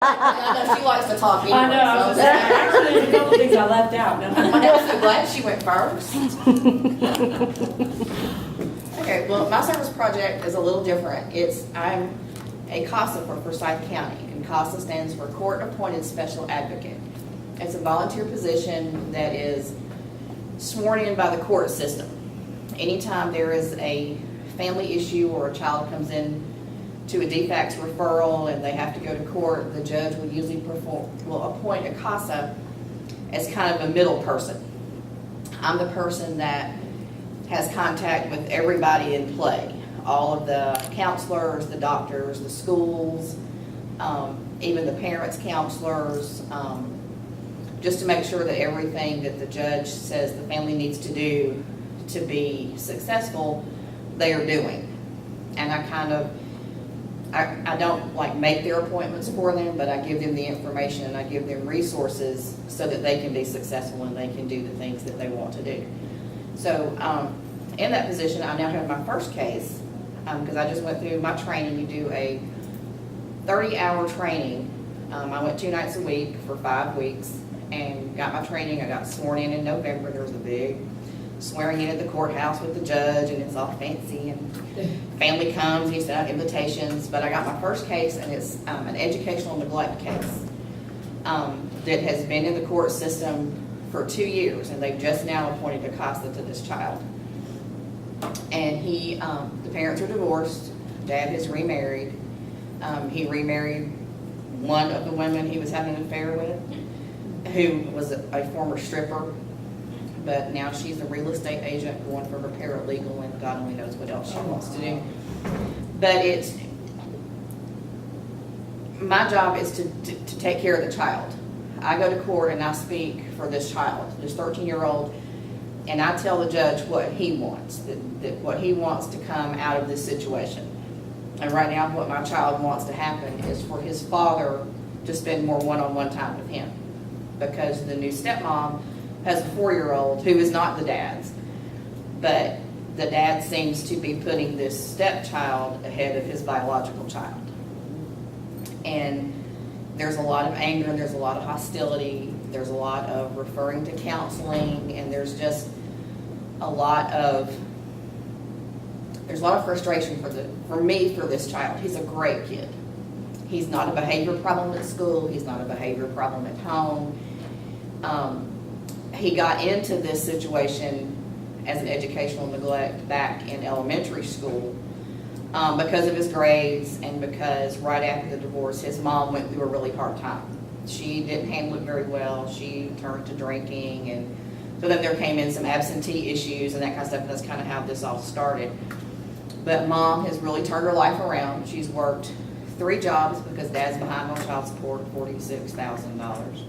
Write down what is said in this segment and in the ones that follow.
I know she likes to talk anyway. I know, I was so- just saying, actually, there's a couple things I left out. I'm so glad she went first. Okay, well, my service project is a little different. I'm a CASA for Forsyth County, and CASA stands for Court Appointed Special Advocate. It's a volunteer position that is sworn in by the court system. Anytime there is a family issue or a child comes in to a defects referral and they have to go to court, the judge will usually will appoint a CASA as kind of a middle person. I'm the person that has contact with everybody in play, all of the counselors, the doctors, the schools, even the parents' counselors, just to make sure that everything that the judge says the family needs to do to be successful, they are doing. And I don't like make their appointments for them, but I give them the information and I give them resources so that they can be successful and they can do the things that they want to do. So in that position, I now have my first case because I just went through my training. You do a 30-hour training. I went 2 nights a week for 5 weeks and got my training. I got sworn in November. There was a big swearing in at the courthouse with the judge, and it's all fancy, and family comes, and you send out invitations. But I got my first case, and it's an educational neglect case that has been in the court system for 2 years, and they've just now appointed a CASA to this child. And the parents are divorced. Dad has remarried. He remarried one of the women he was having an affair with, who was a former stripper. But now she's a real estate agent going for her paralegal, and God only knows what else she wants to do. But my job is to take care of the child. I go to court and I speak for this child, this 13-year-old, and I tell the judge what he wants, that what he wants to come out of this situation. And right now what my child wants to happen is for his father to spend more one-on-one time with him, because the new stepmom has a 4-year-old who is not the dad's, but the dad seems to be putting this stepchild ahead of his biological child. And there's a lot of anger, and there's a lot of hostility, there's a lot of referring to counseling, and there's just a lot of frustration for me for this child. He's a great kid. He's not a behavior problem at school, he's not a behavior problem at home. He got into this situation as an educational neglect back in elementary school because of his grades, and because right after the divorce, his mom went through a really hard time. She didn't handle it very well. She turned to drinking, and so then there came in some absentee issues and that kind of stuff, and that's kind of how this all started. But Mom has really turned her life around. She's worked 3 jobs because Dad's behind on child support, $46,000.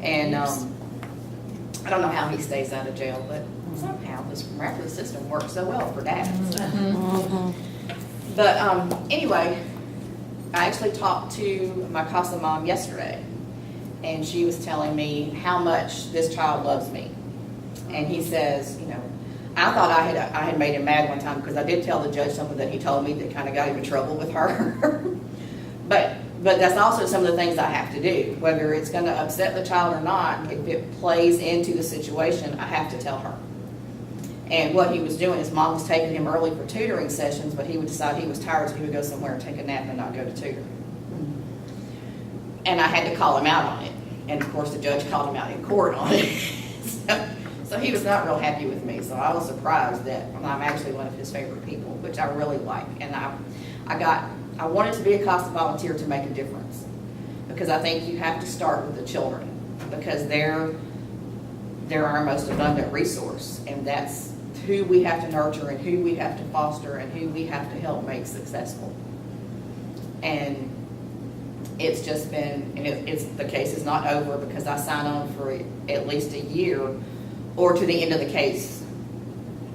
And I don't know how he stays out of jail, but somehow this miraculous system works so well for dads. But anyway, I actually talked to my CASA mom yesterday, and she was telling me how much this child loves me. And he says, I thought I had made him mad one time because I did tell the judge something that he told me that kind of got him in trouble with her. But that's also some of the things I have to do. Whether it's going to upset the child or not, if it plays into the situation, I have to tell her. And what he was doing is Mom was taking him early for tutoring sessions, but he would decide he was tired, so he would go somewhere and take a nap and not go to tutoring. And I had to call him out on it. And of course the judge called him out in court on it. So he was not real happy with me. So I was surprised that I'm actually one of his favorite people, which I really like. And I wanted to be a CASA volunteer to make a difference, because I think you have to start with the children, because they're our most abundant resource, and that's who we have to nurture and who we have to foster and who we have to help make successful. And it's just been, and the case is not over because I sign on for at least a year or to the end of the case.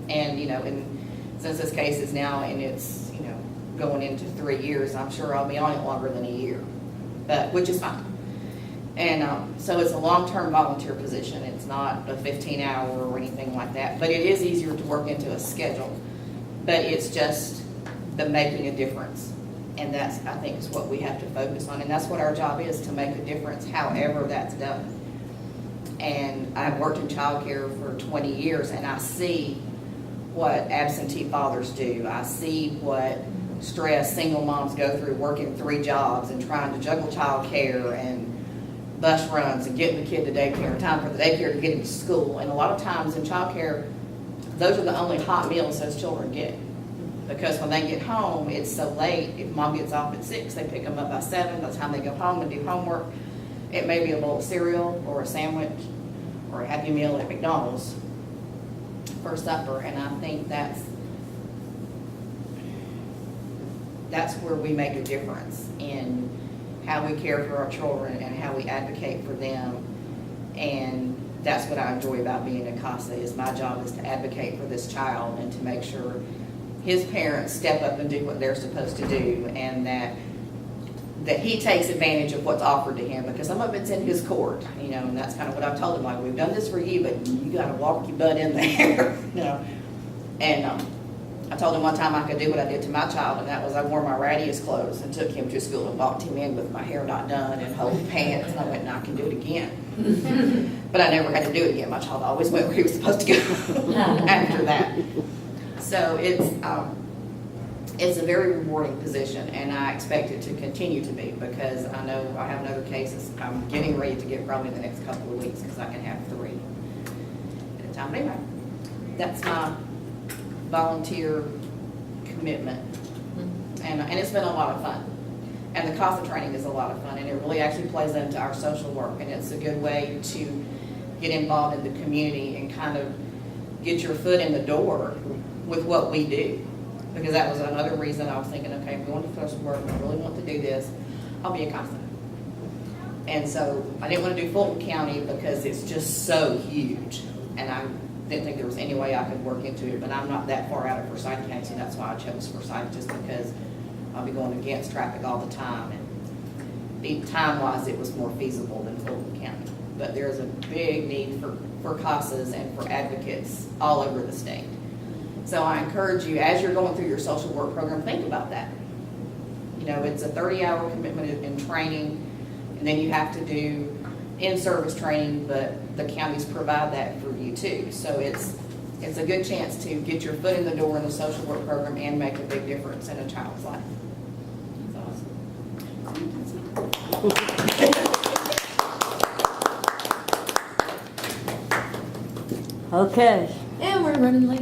And since this case is now and it's going into 3 years, I'm sure I'll be on it longer than a year, but which is fine. And so it's a long-term volunteer position. It's not a 15-hour or anything like that, but it is easier to work into a schedule. But it's just the making a difference. And that's, I think, is what we have to focus on, and that's what our job is, to make a difference however that's done. And I've worked in childcare for 20 years, and I see what absentee fathers do. I see what stress single moms go through working 3 jobs and trying to juggle childcare and bus runs and getting the kid to daycare, time for the daycare to get him to school. And a lot of times in childcare, those are the only hot meals those children get. Because when they get home, it's so late. If mom gets off at 6, they pick them up by 7. By the time they go home and do homework, it may be a bowl of cereal or a sandwich or a Happy Meal at McDonald's for supper. And I think that's where we make a difference in how we care for our children and how we advocate for them. And that's what I enjoy about being a CASA, is my job is to advocate for this child and to make sure his parents step up and do what they're supposed to do, and that he takes advantage of what's offered to him, because some of it's in his court, you know, and that's kind of what I've told him, like, we've done this for you, but you got to walk your butt in there, you know. And I told him one time I could do what I did to my child, and that was I wore my rattiest clothes and took him to school and walked him in with my hair not done and holding pants, and I went, no, I can do it again. But I never had to do it again. My child always went where he was supposed to go after that. So it's a very rewarding position, and I expect it to continue to be, because I know I have other cases I'm getting ready to get probably in the next couple of weeks, because I can have 3 at a time. But anyway, that's my volunteer commitment, and it's been a lot of fun. And the CASA training is a lot of fun, and it really actually plays into our social work, and it's a good way to get involved in the community and kind of get your foot in the door with what we do. Because that was another reason I was thinking, okay, I'm going to social work, I really want to do this, I'll be a CASA. And so I didn't want to do Fulton County because it's just so huge, and I didn't think there was any way I could work into it, but I'm not that far out of Forsyth County, so that's why I chose Forsyth, just because I'll be going against traffic all the time, and time-wise it was more feasible than Fulton County. But there's a big need for CASAs and for advocates all over the state. So I encourage you, as you're going through your social work program, think about that. You know, it's a 30-hour commitment in training, and then you have to do in-service training, but the counties provide that for you too. So it's a good chance to get your foot in the door in the social work program and make a big difference in a child's life. Okay. And we're running late.